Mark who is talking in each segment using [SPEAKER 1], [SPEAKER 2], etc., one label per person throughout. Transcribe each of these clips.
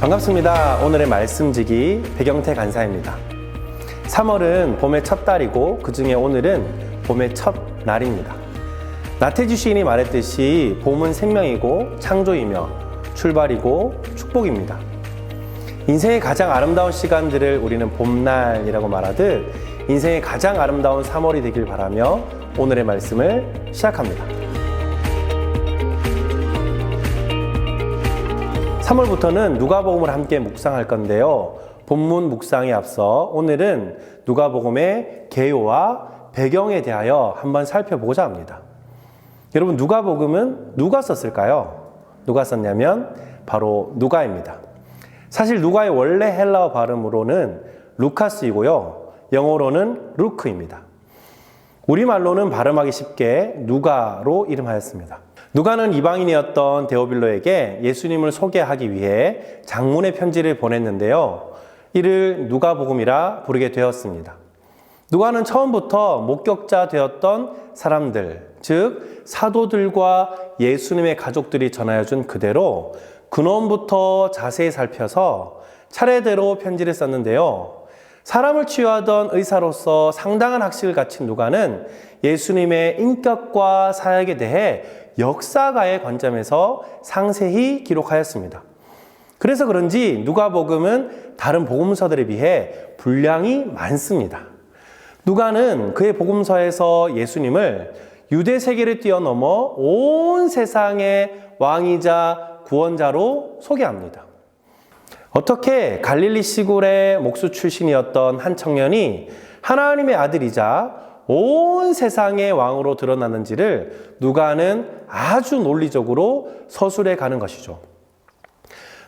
[SPEAKER 1] 반갑습니다. 오늘의 말씀지기 백영태 간사입니다. 3월은 봄의 첫 달이고 그 중에 오늘은 봄의 첫 날입니다. 나태주 시인이 말했듯이 봄은 생명이고 창조이며 출발이고 축복입니다. 인생의 가장 아름다운 시간들을 우리는 봄날이라고 말하듯 인생의 가장 아름다운 3월이 되길 바라며 오늘의 말씀을 시작합니다. 3월부터는 누가복음을 함께 묵상할 건데요. 본문 묵상에 앞서 오늘은 누가복음의 개요와 배경에 대하여 한번 살펴보고자 합니다. 여러분, 누가복음은 누가 썼을까요? 누가 썼냐면 바로 누가입니다. 사실 누가의 원래 헬라어 발음으로는 루카스이고요. 영어로는 루크입니다. 우리말로는 발음하기 쉽게 누가로 이름하였습니다. 누가는 이방인이었던 데오빌로에게 예수님을 소개하기 위해 장문의 편지를 보냈는데요. 이를 누가복음이라 부르게 되었습니다. 누가는 처음부터 목격자 되었던 사람들, 즉 사도들과 예수님의 가족들이 전하여준 그대로 근원부터 자세히 살펴서 차례대로 편지를 썼는데요. 사람을 치유하던 의사로서 상당한 학식을 갖춘 누가는 예수님의 인격과 사역에 대해 역사가의 관점에서 상세히 기록하였습니다. 그래서 그런지 누가복음은 다른 복음서들에 비해 분량이 많습니다. 누가는 그의 복음서에서 예수님을 유대 세계를 뛰어넘어 온 세상의 왕이자 구원자로 소개합니다. 어떻게 갈릴리 시골의 목수 출신이었던 한 청년이 하나님의 아들이자 온 세상의 왕으로 드러났는지를 누가는 아주 논리적으로 서술해 가는 것이죠.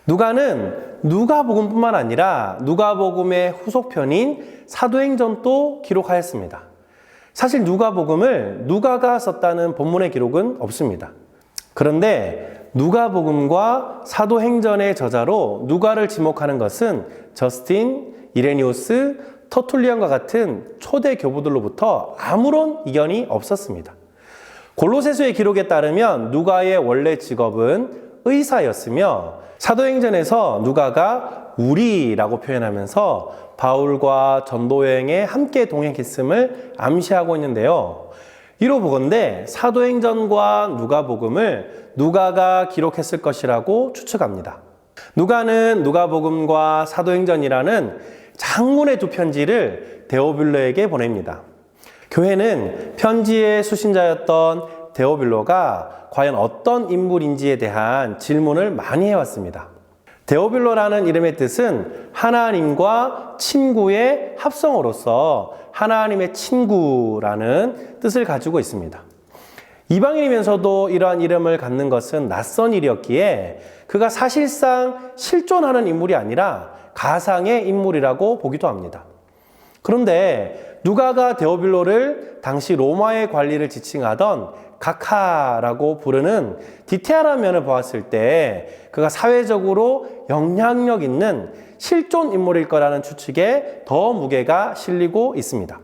[SPEAKER 1] 누가는 누가복음뿐만 아니라 누가복음의 후속편인 사도행전도 기록하였습니다. 사실 누가복음을 누가가 썼다는 본문의 기록은 없습니다. 그런데 누가복음과 사도행전의 저자로 누가를 지목하는 것은 저스틴, 이레니우스, 터툴리안과 같은 초대 교부들로부터 아무런 이견이 없었습니다. 골로새서의 기록에 따르면 누가의 원래 직업은 의사였으며 사도행전에서 누가가 우리라고 표현하면서 바울과 전도여행에 함께 동행했음을 암시하고 있는데요. 이로 보건대 사도행전과 누가복음을 누가가 기록했을 것이라고 추측합니다. 누가는 누가복음과 사도행전이라는 장문의 두 편지를 데오빌로에게 보냅니다. 교회는 편지의 수신자였던 데오빌로가 과연 어떤 인물인지에 대한 질문을 많이 해왔습니다. 데오빌로라는 이름의 뜻은 하나님과 친구의 합성어로서 하나님의 친구라는 뜻을 가지고 있습니다. 이방인이면서도 이러한 이름을 갖는 것은 낯선 일이었기에 그가 사실상 실존하는 인물이 아니라 가상의 인물이라고 보기도 합니다. 그런데 누가가 데오빌로를 당시 로마의 관리를 지칭하던 각하라고 부르는 디테일한 면을 보았을 때 그가 사회적으로 영향력 있는 실존 인물일 거라는 추측에 더 무게가 실리고 있습니다.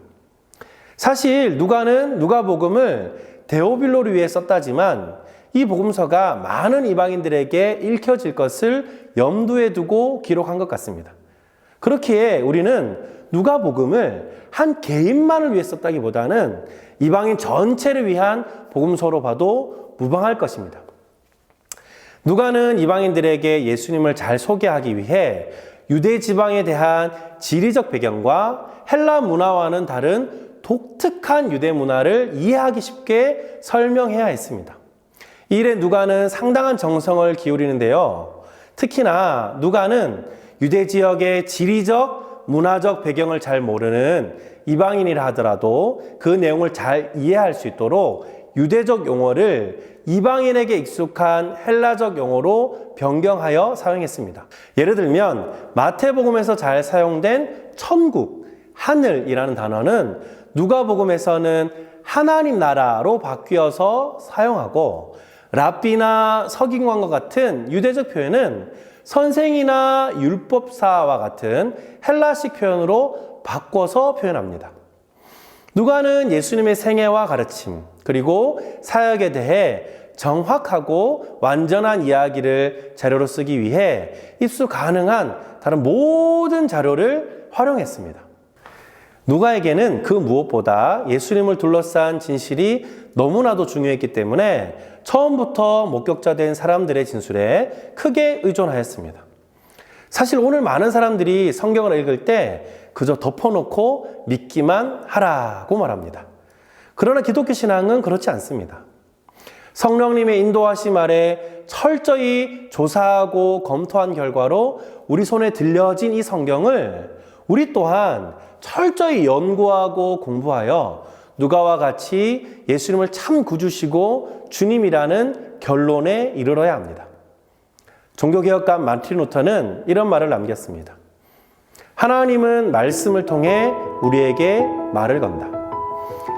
[SPEAKER 1] 사실 누가는 누가복음을 데오빌로를 위해 썼다지만 이 복음서가 많은 이방인들에게 읽혀질 것을 염두에 두고 기록한 것 같습니다. 그렇기에 우리는 누가복음을 한 개인만을 위해 썼다기보다는 이방인 전체를 위한 복음서로 봐도 무방할 것입니다. 누가는 이방인들에게 예수님을 잘 소개하기 위해 유대 지방에 대한 지리적 배경과 헬라 문화와는 다른 독특한 유대 문화를 이해하기 쉽게 설명해야 했습니다. 이 일에 누가는 상당한 정성을 기울이는데요. 특히나 누가는 유대 지역의 지리적, 문화적 배경을 잘 모르는 이방인이라 하더라도 그 내용을 잘 이해할 수 있도록 유대적 용어를 이방인에게 익숙한 헬라적 용어로 변경하여 사용했습니다. 예를 들면 마태복음에서 잘 사용된 천국, 하늘이라는 단어는 누가복음에서는 하나님 나라로 바뀌어서 사용하고 랍비나 서기관과 같은 유대적 표현은 선생이나 율법사와 같은 헬라식 표현으로 바꿔서 표현합니다. 누가는 예수님의 생애와 가르침 그리고 사역에 대해 정확하고 완전한 이야기를 자료로 쓰기 위해 입수 가능한 다른 모든 자료를 활용했습니다. 누가에게는 그 무엇보다 예수님을 둘러싼 진실이 너무나도 중요했기 때문에 처음부터 목격자 된 사람들의 진술에 크게 의존하였습니다. 사실 오늘 많은 사람들이 성경을 읽을 때 그저 덮어놓고 믿기만 하라고 말합니다. 그러나 기독교 신앙은 그렇지 않습니다. 성령님의 인도하심 아래 철저히 조사하고 검토한 결과로 우리 손에 들려진 이 성경을 우리 또한 철저히 연구하고 공부하여 누가와 같이 예수님을 참 구주시고 주님이라는 결론에 이르러야 합니다. 종교개혁가 마틴 루터는 이런 말을 남겼습니다. 하나님은 말씀을 통해 우리에게 말을 건다.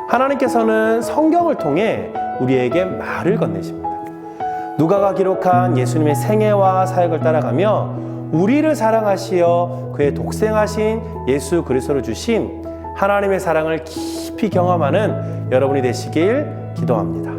[SPEAKER 1] 하나님께서는 성경을 통해 우리에게 말을 건네십니다. 누가가 기록한 예수님의 생애와 사역을 따라가며 우리를 사랑하시어 그의 독생하신 예수 그리스도를 주신 하나님의 사랑을 깊이 경험하는 여러분이 되시길 기도합니다.